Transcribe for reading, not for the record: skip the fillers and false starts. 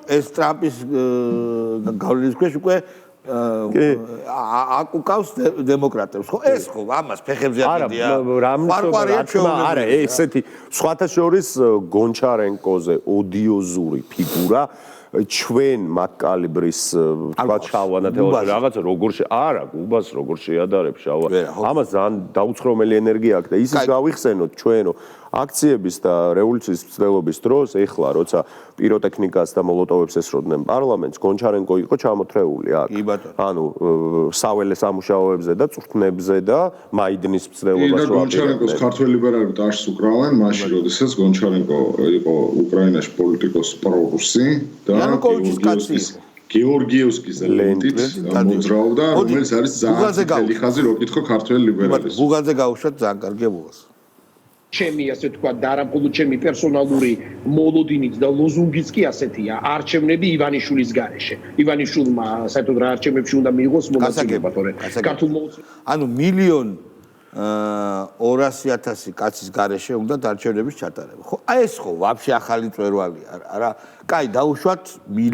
ეს ტრამპის გავლენის ქვეშ უკვე აკუკავს დემოკრატებს ხო ეს ხო ამას ფეხებზე აკიდია არა ესეთი სხვათა შორის გონჩარენკოზე ოდიოზური ფიგურა ჩვენ მაკალიბრის თქვა ჩავანათებაში რაღაცა როგორ არა გუბას როგორ შეადარებ შავა ამას ძალიან დაუცხრომელი ენერგია აქვს და ისიც გავიხსენოთ ჩვენო აქციების და რევოლუციის მცდელობის დროს ეხლა როცა პიროტექნიკას და მოლოტოვებს ესროდნენ პარლამენტს გონჩარენკო იყო ჩამოთრეული აქ ანუ საველე სამუშაოებზე და წვრთნებზე და მაიდნის მცდელობას და გონჩარენკოს ქართველ ლიბერალები ტაშს უკრავენ მაშინ როდესაც გონჩარენკო იყო უკრაინაში პოლიტიკოს პრორუსი და გეორგიევსკის ელემენტით მოძრაობდა რომელიც არის ძალიან ძლიერი ხაზი რო კითხო ქართველ ლიბერალებს ბუგაძე გაუშვათ ძალიან კარგი ბუგას ჩემი ასე თქვა და არა მხოლოდ ჩემი პერსონალური მოლოდინიც და ლოზუნგიც კი ასეთია არჩევნები ივანიშვილის გარეშე ივანიშვილმა საერთოდ რა არჩევნებში უნდა მიიღოს მონაწილეობა თორე ქართულ ანუ 1,200,000 კაცის გარეშე უნდა არჩევნების ჩატარება ხო აი ეს ხო ვაფშე ახალი წვერვალია არა კაი დაუშვათ